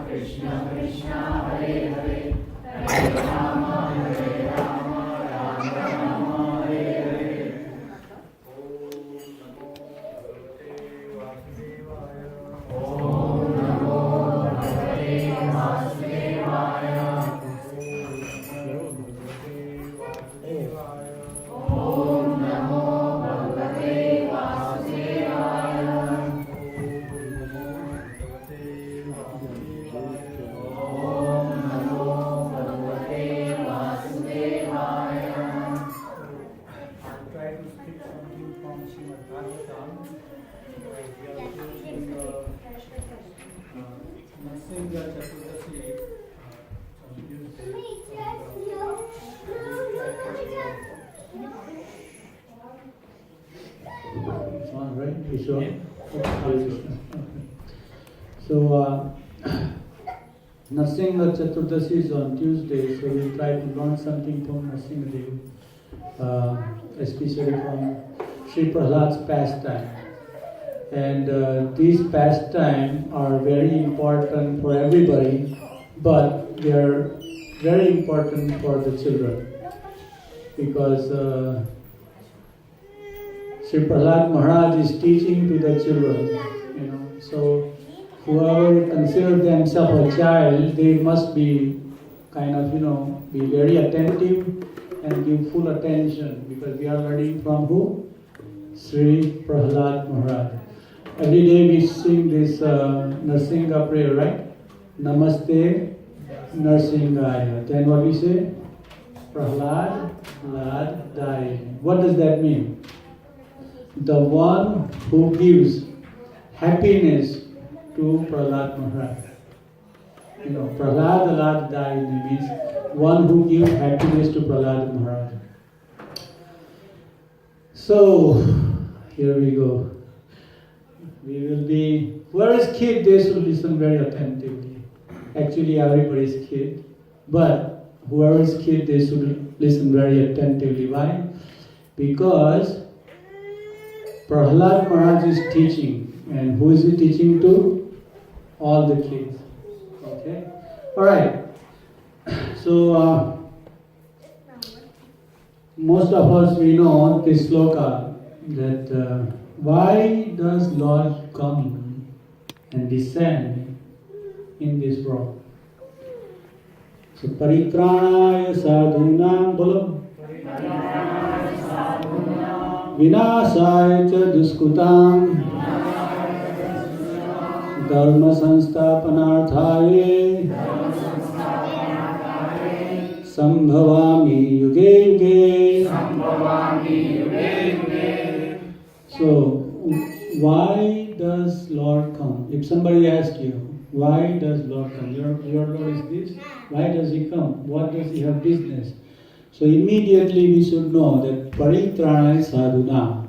Krishna Krishna Hare Hare, Hare Rama Hare Rama, Rama Rama Hare Hare. Om Namo Bhagavate Vasudevaya. Om Namo Bhagavate Vasudevaya. So, Nrsimha Chaturdashi is on Tuesday, so we'll try to learn something from Nrsimha, especially from Sri Prahlad's pastime. And these pastimes are very important for everybody, but they are very important for the children, because Sri Prahlad Maharaj is teaching to the children, so whoever considers themselves a child, they must be kind of, be very attentive and give full attention, because we are learning from who? Sri Prahlad Maharaj. Every day we sing this Nrsimha prayer, right? Namaste Nrsimhaya. Then what we say? Prahlad Ladai. What does that mean? The one who gives happiness to Prahlad Maharaj. Prahlad Ladai means one who gives happiness to Prahlad Maharaj. So, here we go. We will be, where is kid, they should listen very attentively. Actually, everybody is kid. But whoever is kid, they should listen very attentively. Why? Because Prahlad Maharaj is teaching. And who is he teaching to? All the kids. Okay? Alright. So, most of us, we know this sloka, that why does Lord come and descend in this world? So, Paritranaya Sadhunam Bolo Vinasaya Cha Duskutam Dharma Sansthapanarthaye Sambhavami Yuge Yuge. So, why does Lord come? If somebody asks you, why does Lord come? Your Lord is this. Why does he come? What does he have business? So immediately we should know that Paritranaya Sadhuna.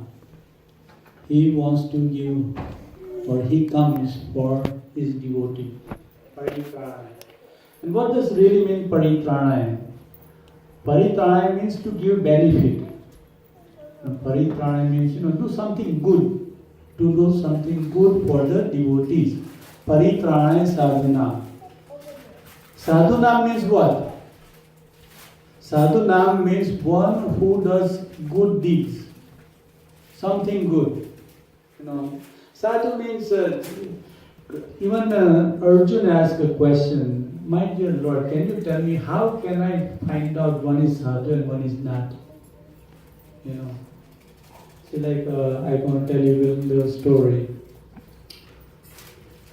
He wants to give, or he comes for his devotee. Paritranaya. And what does really mean Paritranaya? Paritranaya means to give benefit. Paritranaya means, do something good. To do something good for the devotees. Paritranaya Sadhuna. Sadhuna means what? Sadhu Nam means one who does good deeds, something good. Sadhu means, even Arjuna asked a question, my dear Lord, can you tell me how can I find out one is sadhu and one is not? See, like I'm going to tell you a little story.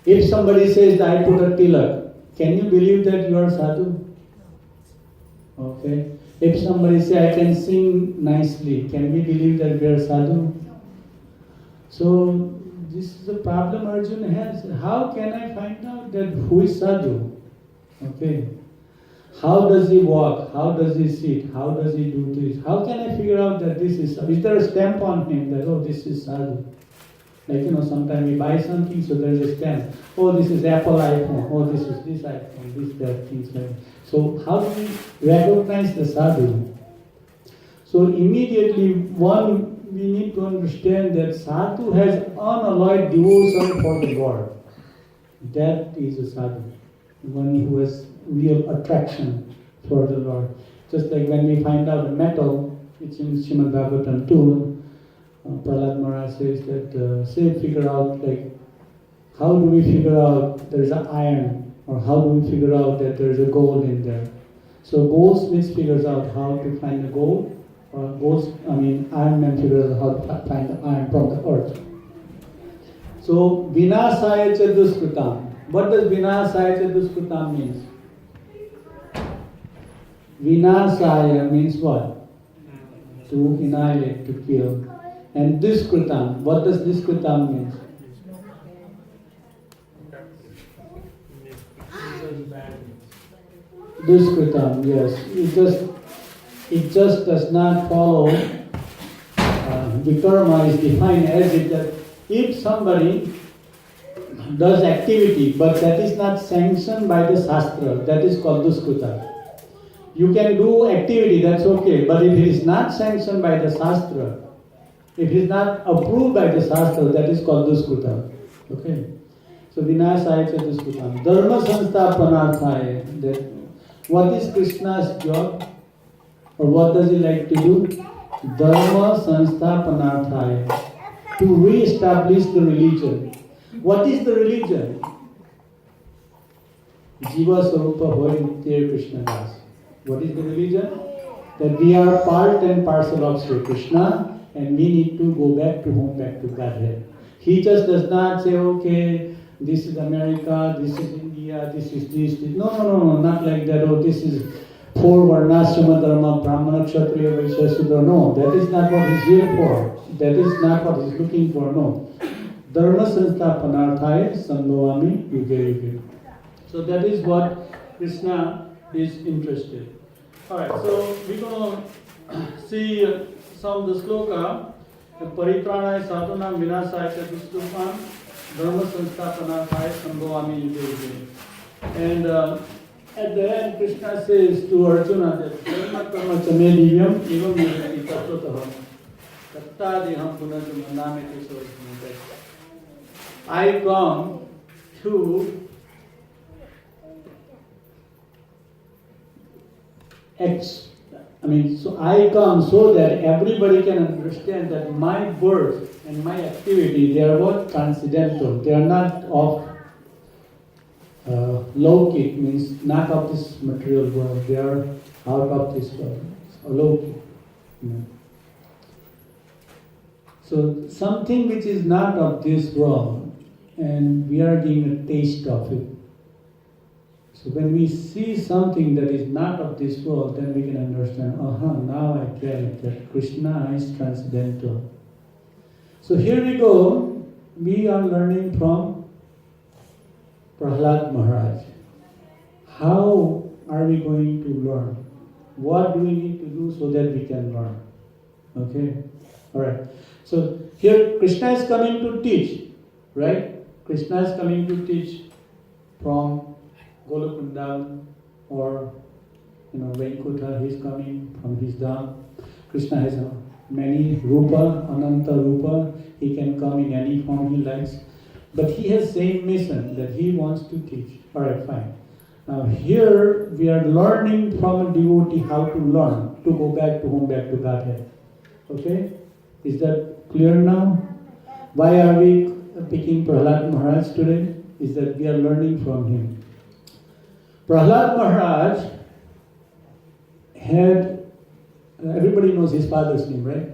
If somebody says, I put a tilak, can you believe that you are sadhu? Okay. If somebody says, I can sing nicely, can we believe that we are sadhu? So, this is the problem Arjuna has. How can I find out that who is sadhu? Okay. How does he walk? How does he sit? How does he do this? How can I figure out that this is there a stamp on him that, oh, this is sadhu? Like, sometimes we buy something, so there is a stamp. Oh, this is Apple iPhone. Oh, this is this iPhone, this, that, things like that. So how do we recognize the sadhu? So immediately, we need to understand that sadhu has unalloyed devotion for the Lord. That is a sadhu. One who has real attraction for the Lord. Just like when we find out a metal, it's in Srimad Bhagavatam 2, Prahlad Maharaj says that, figure out, like, how do we figure out there is an iron, or how do we figure out that there is a gold in there? So goldsmith figures out how to find the gold, or iron man figures out how to find the iron from the earth. So, vinasaya cha duskritam. What does vinasaya cha duskritam means? Vinasaya means what? To annihilate, to kill. And duskritam, what does duskritam mean? Duskritam, yes. It just does not follow. The karma is defined as it that if somebody does activity, but that is not sanctioned by the Shastra, that is called duskrita. You can do activity, that's okay, but if it is not sanctioned by the Shastra, if it is not approved by the Shastra, that is called duskrita. Okay? So vinasaya cha duskrita. Dharma sansthapanarthaya. What is Krishna's job? Or what does he like to do? Dharma sansthapanarthaya. To re-establish the religion. What is the religion? Jiva Sarupa Hoy Nitya Krishna Das. What is the religion? That we are part and parcel of Sri Krishna and we need to go back to home, back to Godhead. He just does not say, okay, this is America, this is India, this is this. No, not like that. Oh, this is 4 Varnashrama Dharma, Brahmana, Kshatriya, Vaishya, Sudra. No, that is not what he's here for. That is not what he's looking for. No. Dharma sansthapanarthaya sambhavami yuge yuge. So that is what Krishna is interested. Alright, so we're going to see some of the sloka. Paritranaya sadhunam vinasaya cha duskritam dharma sansthapanarthaya sambhavami yuge yuge. And at the end, Krishna says to Arjuna that dharma karma chame divyam evam yadati tattvataha tattadiham punarjama nameti sosmite. I come to so I come so that everybody can understand that my birth and my activity, they are what? Transcendental. They are not of Lokik, means not of this material world. They are out of this world. Lokik. So something which is not of this world, and we are getting a taste of it. So when we see something that is not of this world, then we can understand, now I get it, that Krishna is transcendental. So here we go, we are learning from Prahlad Maharaj. How are we going to learn? What do we need to do so that we can learn? Okay? Alright. So here Krishna is coming to teach, right? Krishna is coming to teach from Golokunda or Vaikuntha. He is coming from his dham. Krishna has many rupa, ananta rupa. He can come in any form he likes. But he has same mission that he wants to teach. Alright, fine. Now here we are learning from a devotee how to learn, to go back to home, back to Godhead. Okay? Is that clear now? Why are we picking Prahlad Maharaj today? Is that we are learning from him. Prahlad Maharaj had, everybody knows his father's name, right?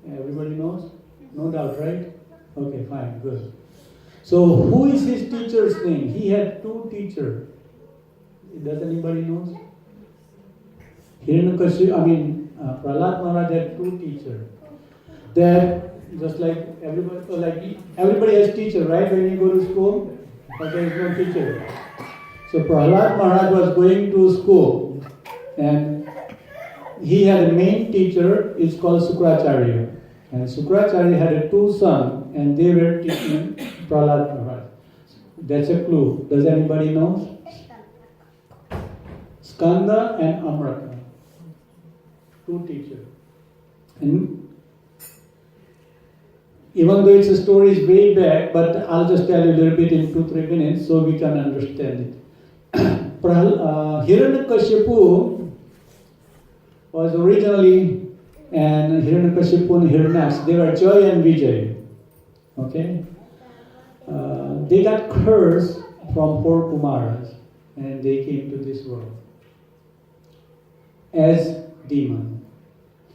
Everybody knows? No doubt, right? Okay, fine, good. So who is his teacher's name? He had two teachers. Does anybody knows? Prahlad Maharaj had two teachers. That just like everybody has teacher, right? When you go to school, but there is no teacher. So Prahlad Maharaj was going to school, and he had a main teacher. It's called Sukracharya, and Sukracharya had two sons, and they were teaching Prahlad Maharaj. That's a clue. Does anybody know? Skanda and Amrata. Two teachers. And even though its story is way back, but I'll just tell you a little bit in 2-3 minutes so we can understand it. Hiranyakashipu was originally, and Hiranyakashipu and Hiranyaksha, they were Joy and Vijay. Okay? They got cursed from 4 Kumaras, and they came to this world as demon.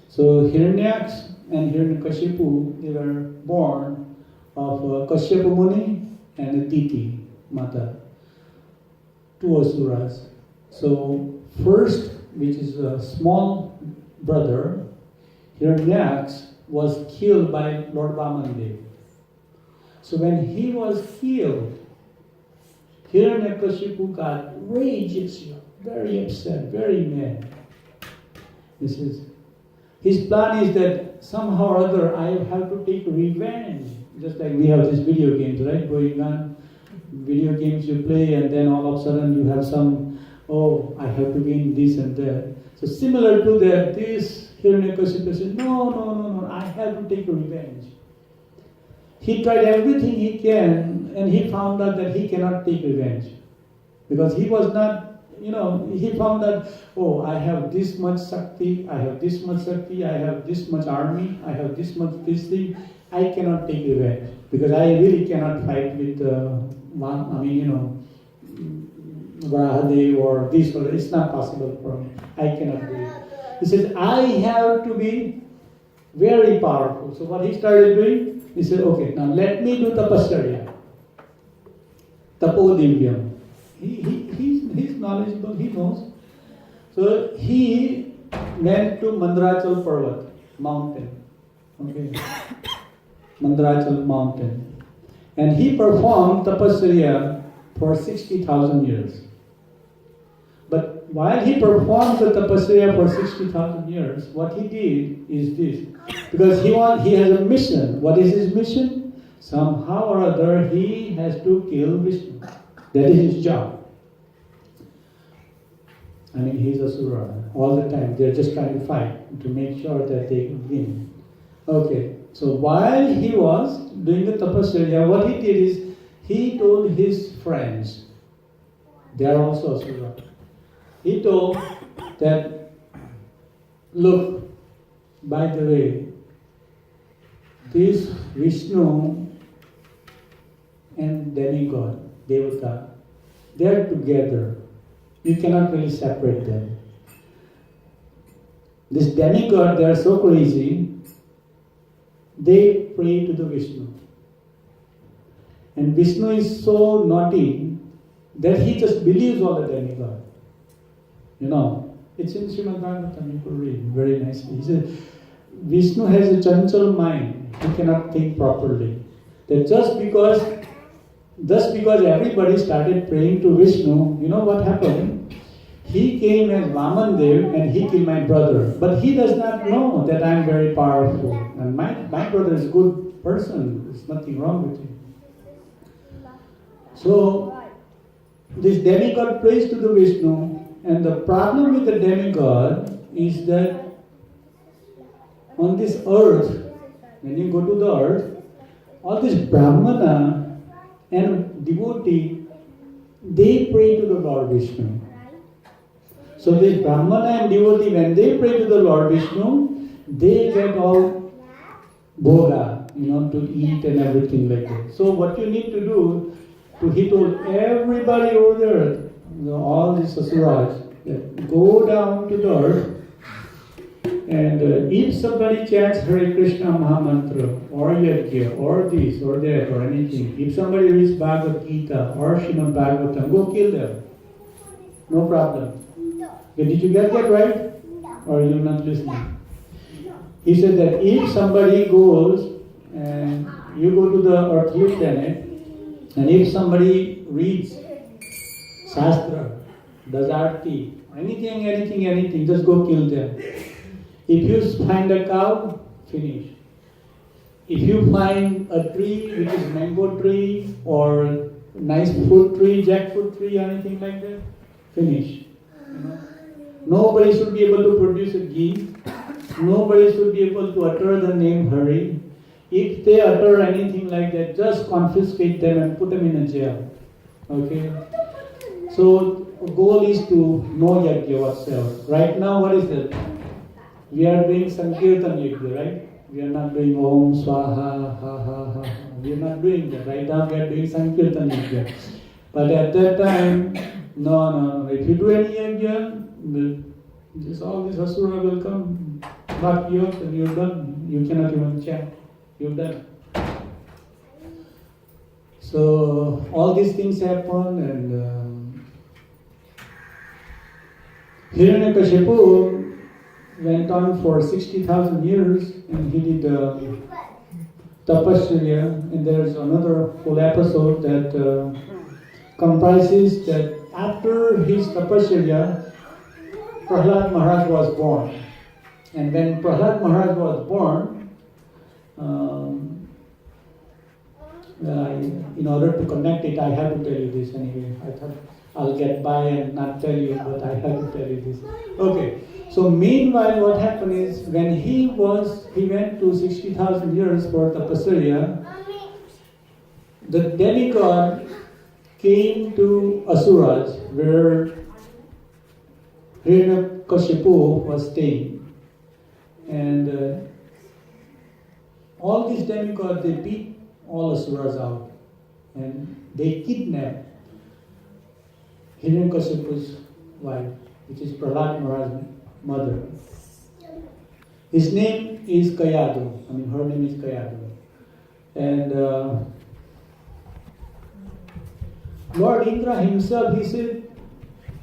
So Hiranyaksha and Hiranyakashipu, they were born of Kashyapa Muni and Aditi, Madav, two asuras. So first, which is a small brother, Hiranyaksha, was killed by Lord Vamandev. So when he was killed, Hiranyakashipu got rage, very upset, very mad. His plan is that somehow or other I have to take revenge. Just like we have these video games, right? Going on, video games you play, and then all of a sudden you have some, I have to win this and that. So similar to that, this Hiranyakashipu said, no, I have to take revenge. He tried everything he can, and he found out that he cannot take revenge. Because he was not, he found that, I have this much Shakti, I have this much Shakti, I have this much army, I have this much this thing, I cannot take revenge. Because I really cannot fight with Radha or this, or it's not possible for me. I cannot do it. He says, I have to be very powerful. So what he started doing, he said, okay, now let me do tapasarya. Tapodivyam. He's knowledgeable, he knows. So he went to Mandrachal Parvat, mountain. Okay. Mandrachal mountain. And he performed tapasarya for 60,000 years. But while he performed the tapasarya for 60,000 years, what he did is this. Because he has a mission. What is his mission? Somehow or other he has to kill Vishnu. That is his job. He's a Asura. All the time they're just trying to fight to make sure that they win. Okay, so while he was doing the tapasarya, what he did is he told his friends, they are also Asura. He told that, look, by the way, this Vishnu and demigod, Devata, they are together. You cannot really separate them. This demigod, they are so crazy, they pray to the Vishnu. And Vishnu is so naughty that he just believes all the demigod. It's in Srimad Bhagavatam, you could read very nicely. He says, Vishnu has a chanchal mind, he cannot think properly. That just because everybody started praying to Vishnu, you know what happened? He came as Vamandev and he killed my brother. But he does not know that I am very powerful. And my brother is a good person. There's nothing wrong with him. So, this demigod prays to the Vishnu. And the problem with the demigod is that on this earth, when you go to the earth, all this Brahmana and devotee, they pray to the Lord Vishnu. So this Brahmana and devotee, when they pray to the Lord Vishnu, they get all bhoga, to eat and everything like that. So what you need to do, he told everybody over there, all these asuras, go down to the earth, and if somebody chants Hare Krishna Mahamantra, or Yajna, or this, or that, or anything, if somebody reads Bhagavad Gita, or Srimad Bhagavatam, go kill them. No problem. Okay, did you get that right? Or you're not listening? He said that if somebody goes, and you go to the earthly planet, and if somebody reads Shastra, does arti, anything, just go kill them. If you find a cow, finish. If you find a tree which is mango tree or nice fruit tree, jackfruit tree, anything like that, finish. Nobody should be able to produce a ghee. Nobody should be able to utter the name Hare. If they utter anything like that, just confiscate them and put them in a jail. Okay? So, the goal is to know Yajna whatsoever. Right now, what is it? We are doing Sankirtan Yajna, right? We are not doing Om Swaha, ha ha ha. We are not doing that. Right now, we are doing Sankirtan Yajna. But at that time, no. If you do any Yajna, all this Asura will come, knock you up, and you're done. You cannot even chant. You're done. So all these things happen, and Hiranyakashipu went on for 60,000 years, and he did tapasya. And there's another whole episode that comprises that after his tapasya, Prahlad Maharaj was born. And when Prahlad Maharaj was born, in order to connect it, I have to tell you this anyway. I thought I'll get by and not tell you, but I have to tell you this. Okay, so meanwhile what happened is, when he went to 60,000 years for tapasya, the demigod came to Asuras, where Hiranyakashipu was staying. And all these demigods, they beat all Asuras out. And they kidnapped Hiranyakashipu's wife, which is Prahlad Maharaj's mother. His name is Kayadu. Her name is Kayadu. And Lord Indra himself, he said,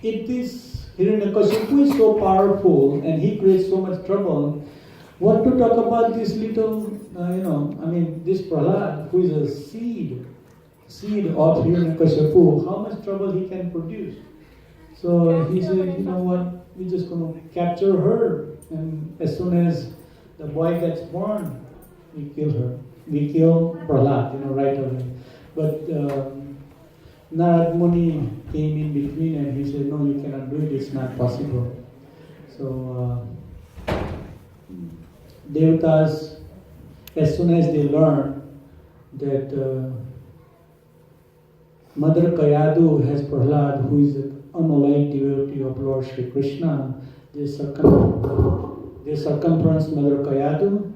if this Hiranyakashipu is so powerful and he creates so much trouble, what to talk about this little, this Prahlad, who is a seed of Hiranyakashipu, how much trouble he can produce. So he said, you know what, we're just going to capture her, and as soon as the boy gets born, we kill her. We kill Prahlad, right away. But Narad Muni came in between and he said, no, you cannot do it, it's not possible. So Devatas, as soon as they learn that Mother Kayadu has Prahlad, who is an unallied devotee of Lord Shri Krishna, they circumference Mother Kayadu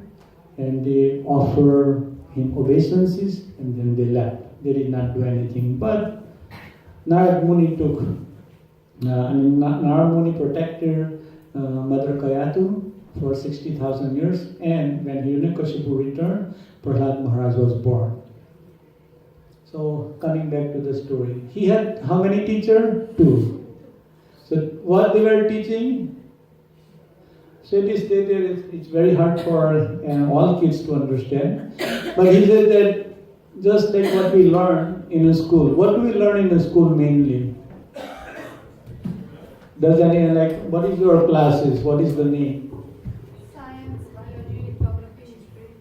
and they offer him obeisances, and then they left. They did not do anything. But Narad Muni Narad Muni protected Mother Kayadu for 60,000 years, and when Hiranyakashipu returned, Prahlad Maharaj was born. So, coming back to the story, he had how many teachers? 2. So, what they were teaching? So it is stated, it's very hard for all kids to understand. But he said that just like what we learn in a school. What do we learn in a school mainly? Does any, what is your classes? What is the name? Science, biology, geography, history.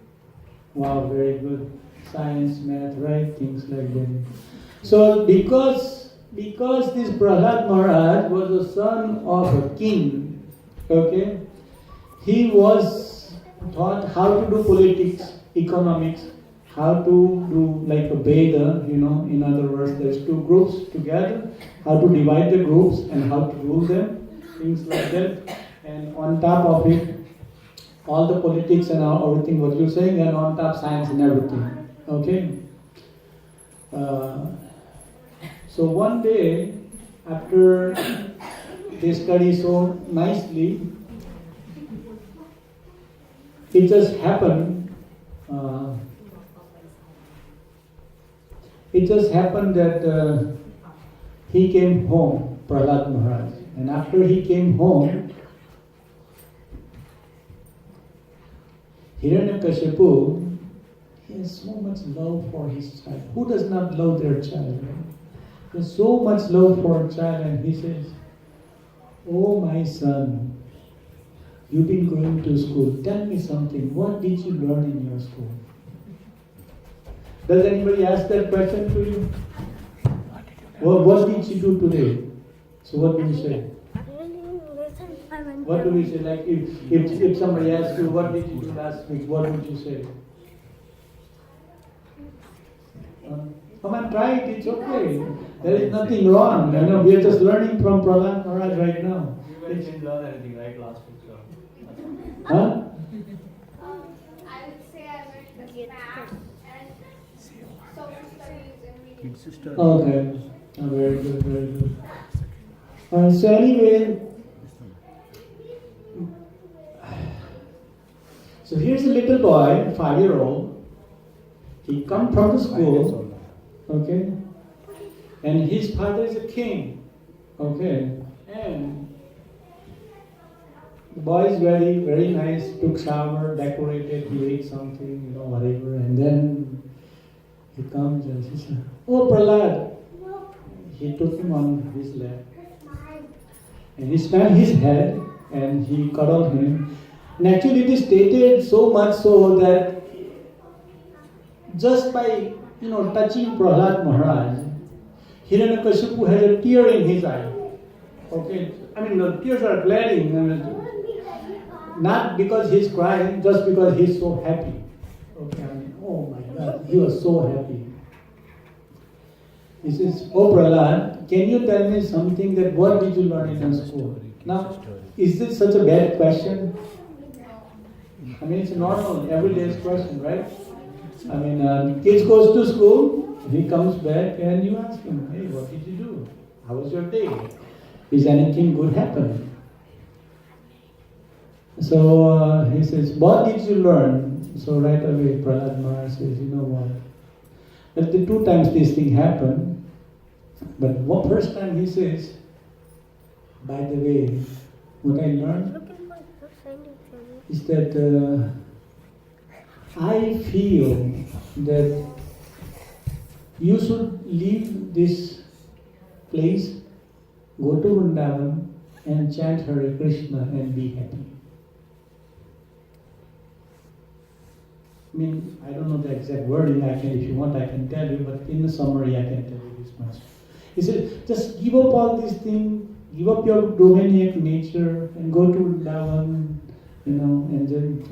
Wow, very good. Science, math, right? Things like that. So because this Prahlad Maharaj was the son of a king, okay, he was taught how to do politics, economics, how to do like a Veda, in other words, there's two groups together, how to divide the groups and how to rule them, things like that. And on top of it, all the politics and everything what you're saying, and on top science and everything. Okay? So one day, after they study so nicely, it just happened. That he came home, Prahlad Maharaj, and after he came home, Hiranyakashipu, he has so much love for his child. Who does not love their child? Right? He has so much love for a child, and he says, "Oh my son, you've been going to school. Tell me something. What did you learn in your school?" Does anybody ask that question to you? What did you do today? So what do you say? What do we say? Like if somebody asks you, what did you do last week? What would you say? Come on, try it. It's okay. There is nothing wrong. We are just learning from Prahlad Maharaj right now. You didn't learn anything, right, last week? So. Huh? I would say I learned the math and social studies and reading. Okay. Very good, very good. So anyway, so here's a little boy, 5-year-old. He come from the school, okay, and his father is a king, okay, and the boy is very, very nice. Took shower, decorated, he ate something, whatever, and then he comes and he says, "Oh, Prahlad." He took him on his lap, and he smacked his head, and he cuddled him. And actually it is stated so much so that just by touching Prahlad Maharaj, Hiranyakashipu has a tear in his eye. Okay, the tears are glaring, not because he's crying, just because he's so happy. Okay, oh my God, he was so happy. He says, "Oh Prahlad, can you tell me something that what did you learn in school?" Now, is this such a bad question? It's a normal, everyday question, right? Kids goes to school, he comes back and you ask him, "Hey, what did you do? How was your day? Is anything good happen?" So he says, "What did you learn?" So right away Prahlad Maharaj says, "You know what? But the 2 times this thing happened, but one first time he says, by the way, what I learned is that I feel that you should leave this place, go to Vrindavan and chant Hare Krishna and be happy." I don't know the exact wording. If you want, I can tell you, but in the summary, I can tell you this much. He said, just give up all these things, give up your dominic nature, and go to Vrindavan, and then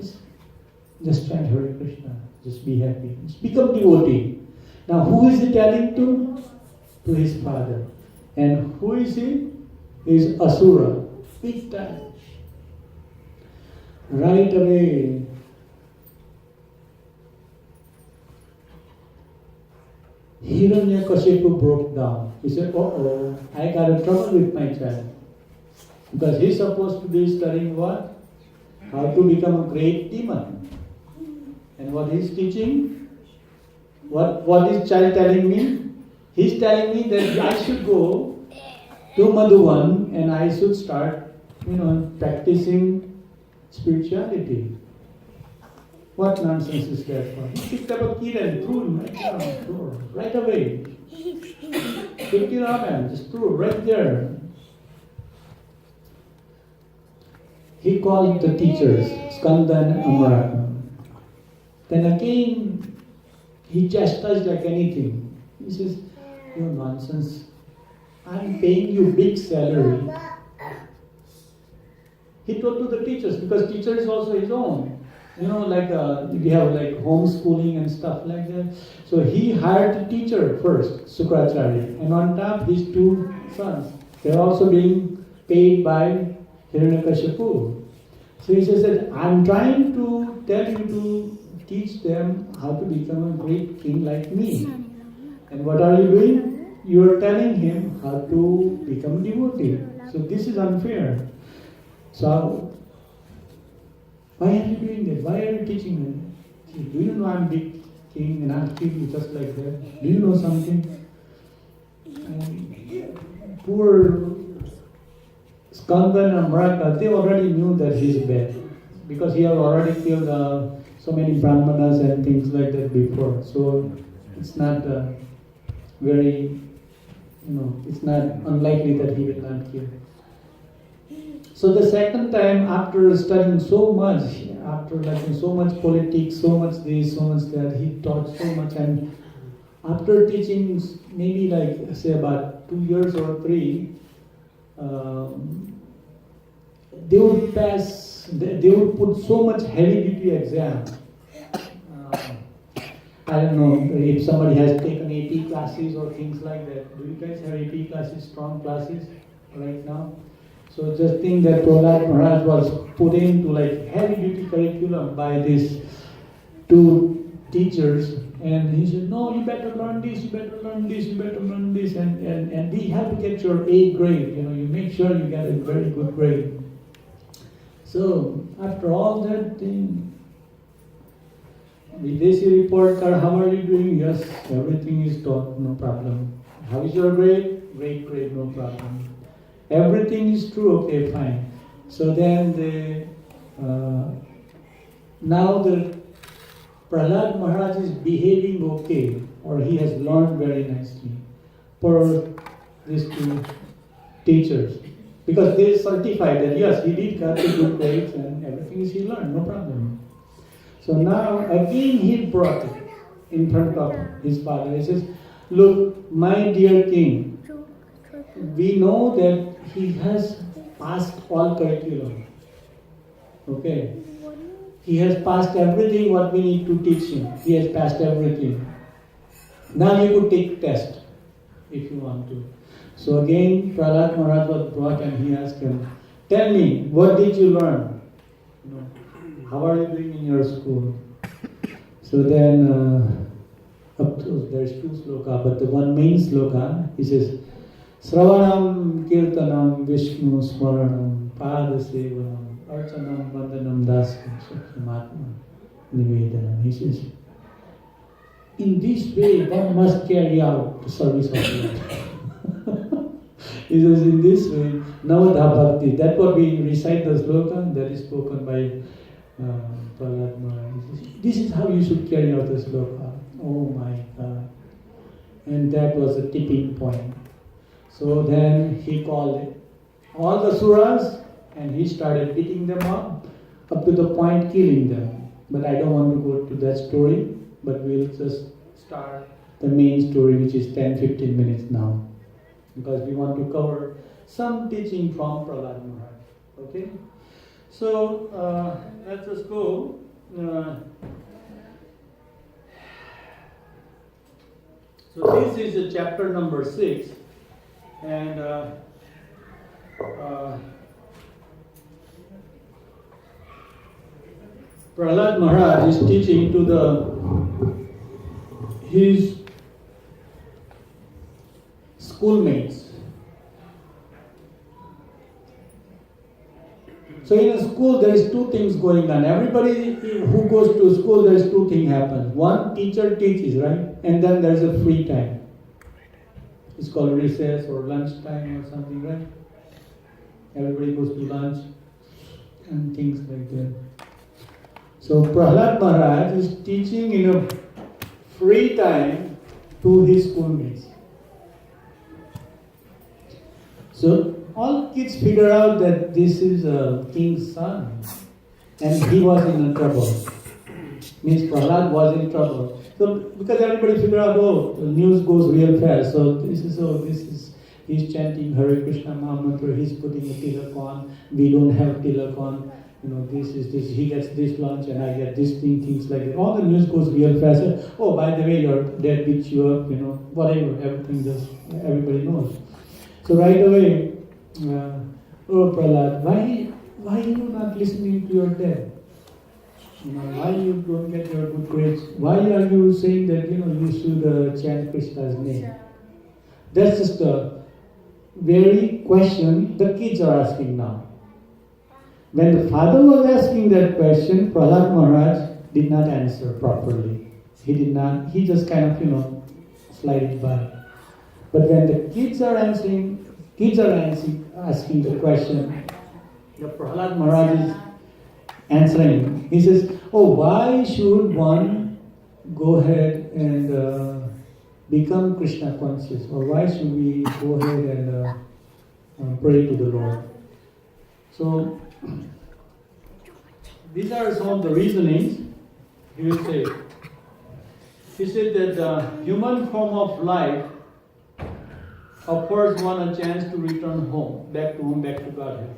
just chant Hare Krishna. Just be happy. Just become devotee. Now, who is he telling to? To his father. And who is he? He is Asura. Big time. Right away, Hiranyakashipu broke down. He said, "Oh, I got in trouble with my child." Because he's supposed to be studying what? How to become a great demon. And what he's teaching? What is child telling me? He's telling me that I should go to Madhuvan and I should start, practicing spirituality. What nonsense is that for? He picked up a kid and threw him right down on the floor, right away. Picked it up and just threw it right there. He called the teachers, Skanda and Amaraka. Then again, he chastised like anything. He says, "You nonsense. I'm paying you big salary." He told to the teachers, because teacher is also his own. like we have like homeschooling and stuff like that. So he hired a teacher first, Sukracharya, and on top his two sons. They're also being paid by Hiranyakashipu. So he says that I'm trying to tell you to teach them how to become a great king like me. And what are you doing? You are telling him how to become devotee. So this is unfair. So why are you doing that? Why are you teaching him? Do you know I'm big king and I'll treat you just like that? Do you know something? And poor Skandan and Maraka, they already knew that he's bad because he had already killed so many brahmanas and things like that before. So it's not very, it's not unlikely that he will not kill. So the second time, after studying so much, after liking so much politics, so much this, so much that, he taught so much, and after teaching maybe like say about 2 years or 3, they would pass. They would put so much heavy duty exam. I don't know if somebody has taken AP classes or things like that. Do you guys have AP classes, strong classes right now? So just think that Prahlad Maharaj was put into like heavy duty curriculum by these 2 teachers, and he said, no, you better learn this, you better learn this, you better learn this, and we have to get your A grade, you make sure you get a very good grade. So after all that thing, Videsi report card, how are you doing? Yes, everything is taught, no problem. How is your grade? Great grade, no problem. Everything is true, okay, fine. So then now the Prahlad Maharaj is behaving okay, or he has learned very nicely for these 2 teachers. Because they certified that yes, he did got the good grades and everything is he learned, no problem. So now again he brought it in front of his father. He says, look, my dear king, we know that he has passed all curriculum. Okay. He has passed everything what we need to teach him. He has passed everything. Now you could take test if you want to. So again, Prahlad Maharaj was brought and he asked him, tell me, what did you learn? How are you doing in your school? So then, there's 2 sloka, but the one main sloka, he says, Sravanam Kirtanam Vishnu Smaranam Padasevanam Archanam Vandanam Dasam Sakyamatma Nivedanam. He says, in this way one must carry out the service of Lord. He says, in this way, Navadha Bhakti. That's what we recite the sloka that is spoken by Prahlad Maharaj. This is how you should carry out the sloka. Oh my God. And that was a tipping point. So then he called all the suras and he started beating them up to the point killing them. But I don't want to go to that story, but we'll just start the main story, which is 10-15 minutes now. Because we want to cover some teaching from Prahlad Maharaj. Okay? So let's just go. So this is chapter number 6. And Prahlad Maharaj is teaching to his schoolmates. So in a school there is 2 things going on. Everybody who goes to school, there is 2 things happen. One, teacher teaches, right? And then there is a free time. It's called recess or lunch time or something, right? Everybody goes to lunch and things like that. So Prahlad Maharaj is teaching in a free time to his schoolmates. So all kids figure out that this is a king's son, and he was in trouble. Means Prahlad was in trouble. So because everybody figure out, the news goes real fast. So he's chanting Hare Krishna Mahamantra, he's putting a tilak on. We don't have tilak on. this is this, he gets this lunch and I get this thing, things like that. All the news goes real fast. Oh, by the way, your dad beats you up, whatever, everything just, everybody knows. So right away, oh Prahlad, why you not listening to your dad? Why you don't get your good grades? Why are you saying that, you should chant Krishna's name? That's just the very question the kids are asking now. When the father was asking that question, Prahlad Maharaj did not answer properly. He just kind of, slided by. But when the kids are asking the question, the Prahlad Maharaj is answering. He says, oh, why should one go ahead and become Krishna conscious? Or why should we go ahead and pray to the Lord? So, these are some of the reasonings he will say. He said that the human form of life offers one a chance to return back to Godhead.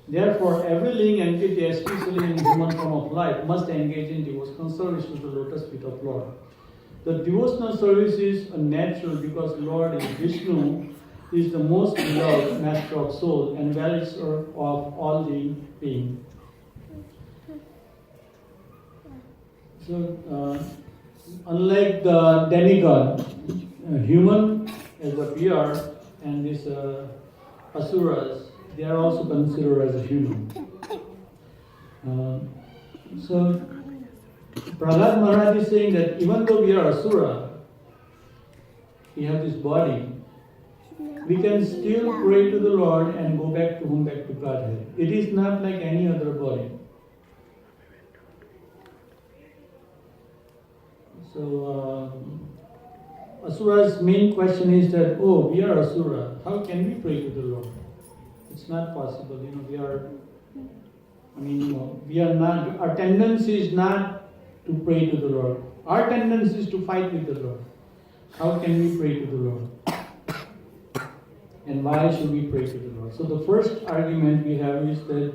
Therefore, every living entity, especially in human form of life, must engage in devotional service to the lotus feet of Lord. The devotional service is natural because Lord is Vishnu, is the most beloved master of soul and well-wisher of all living beings. So, unlike the demigod, human as what we are, and these asuras, they are also considered as a human. So, Prahlad Maharaj is saying that even though we are asura, we have this body, we can still pray to the Lord and go back to Godhead. It is not like any other body. So, Asura's main question is that, oh, we are Asura, how can we pray to the Lord? It's not possible, we are not, our tendency is not to pray to the Lord. Our tendency is to fight with the Lord. How can we pray to the Lord? And why should we pray to the Lord? So the first argument we have is that,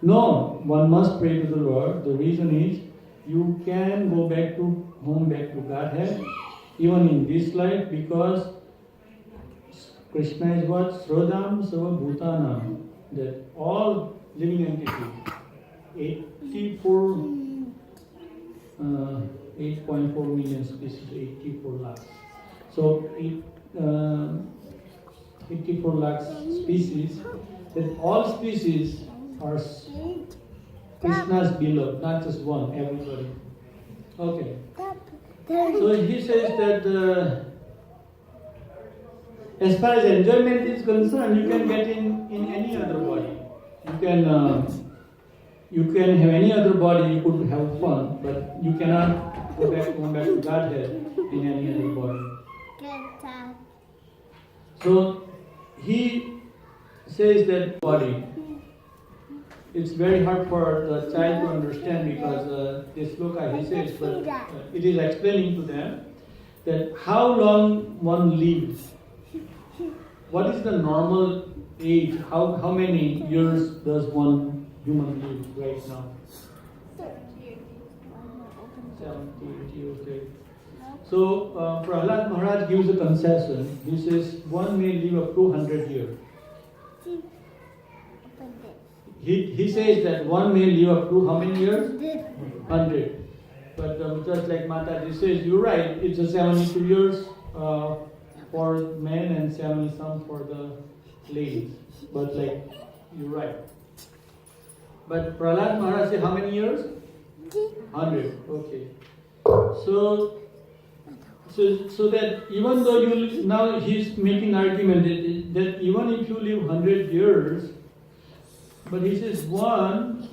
no, one must pray to the Lord. The reason is, you can go back to Godhead, even in this life, because Krishna is what? Srodam Sava Bhutanam, that all living entities, 8.4 million species, 84 lakhs. So, 84 lakhs species, that all species are Krishna's beloved, not just one, everybody. Okay. So he says that as far as enjoyment is concerned, you can get in any other body. You can have any other body, you could have fun, but you cannot go back to Godhead in any other body. So he says that body, it's very hard for the child to understand because this sloka he says, but it is explaining to them that how long one lives. What is the normal age? How many years does one human live right now? 70, okay. So Prahlad Maharaj gives a concession. He says one may live up to 100 years. He says that one may live up to how many years? 100. But just like Mataji says, you're right, it's a 72 years for men and 70-some for the ladies. But you're right. But Prahlad Maharaj says how many years? 100. Okay. So that even though now he's making argument that even if you live 100 years, but he says one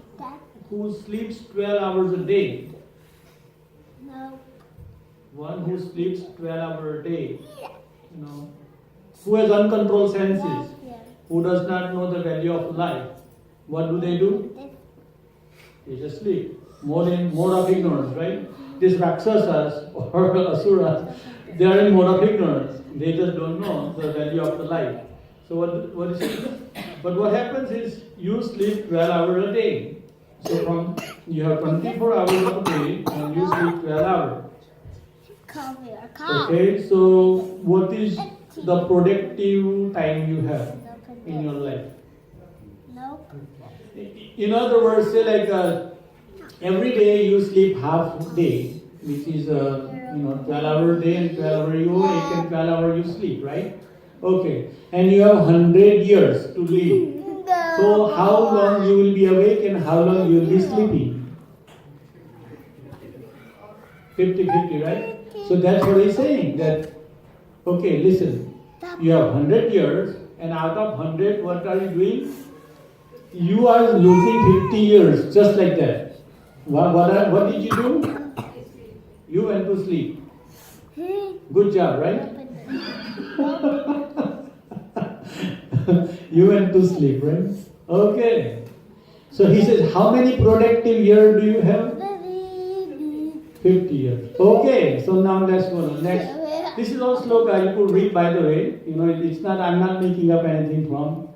who sleeps 12 hours a day. No. One who sleeps 12 hours a day, who has uncontrolled senses, who does not know the value of life. What do? They just sleep. Mode of ignorance, right? These Rakshasas or Asuras, they are in mode of ignorance. They just don't know the value of the life. So what is it? But what happens is you sleep 12 hours a day. So from you have 24 hours of the day and you sleep 12 hours. Okay, so what is the productive time you have in your life? In other words, say like every day you sleep half day, which is 12-hour day and 12-hour you awake and 12-hour you sleep, right? Okay, and you have 100 years to live. So how long you will be awake and how long you will be sleeping? 50-50, right? So that's what he's saying, that, okay, listen, you have 100 years and out of 100, what are you doing? You are losing 50 years, just like that. What did you do? You went to sleep. Good job, right? You went to sleep, right? Okay. So he says, how many productive years do you have? 50 years. Okay, so now let's go on. Next. This is all sloka you could read, by the way. It's not, I'm not making up anything from.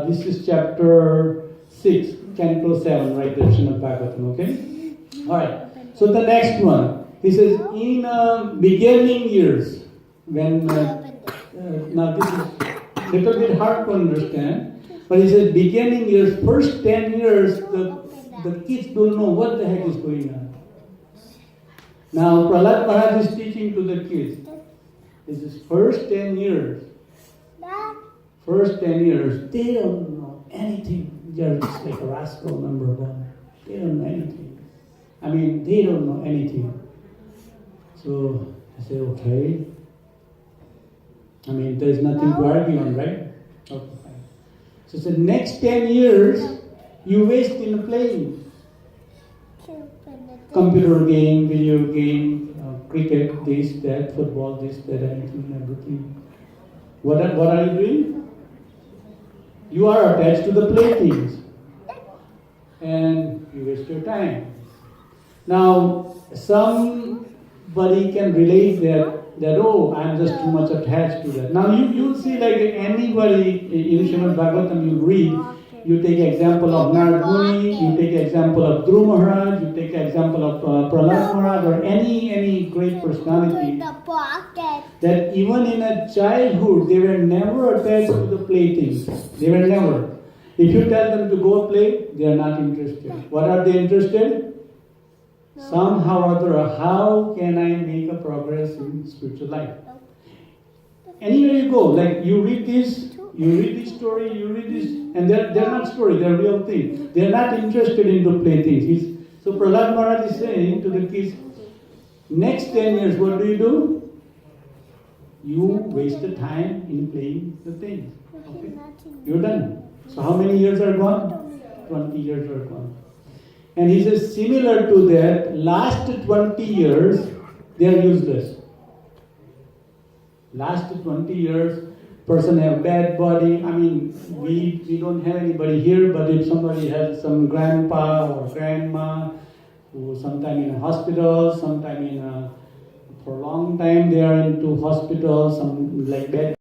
This is chapter 6, canto 7, right there, Srimad Bhagavatam, okay? Alright, so the next one. He says, in beginning years, when, now this is a little bit hard to understand, but he says, beginning years, first 10 years, the kids don't know what the heck is going on. Now, Prahlad Maharaj is teaching to the kids. This is first 10 years. First 10 years, they don't know anything. They're just like a rascal, number one. They don't know anything. I mean, they don't know anything. So I say, okay. I mean, there's nothing to argue on, right? Okay, fine. So the next 10 years, you waste in playing. Computer game, video game, cricket, this, that, football, this, that, anything, everything. What are you doing? You are attached to the playthings. And you waste your time. Now, somebody can relate that oh, I'm just too much attached to that. Now, you'll see like anybody in Srimad Bhagavatam you read, you take example of Narad Muni, you take example of Dhruv Maharaj, you take example of Prahlad Maharaj or any great personality, that even in a childhood, they were never attached to the playthings. They were never. If you tell them to go play, they are not interested. What are they interested? Somehow or other, how can I make a progress in spiritual life? Anywhere you go, like you read this story, you read this, and they're not story, they're real things. They're not interested into playthings. So Prahlad Maharaj is saying to the kids, next 10 years, what do? You waste the time in playing the things. Okay? You're done. So how many years are gone? 20 years are gone. And he says, similar to that, last 20 years, they are useless. Last 20 years, person have bad body. I mean, we don't have anybody here, but if somebody has some grandpa or grandma who sometime in a hospital, sometime for a long time they are into hospital, some like bad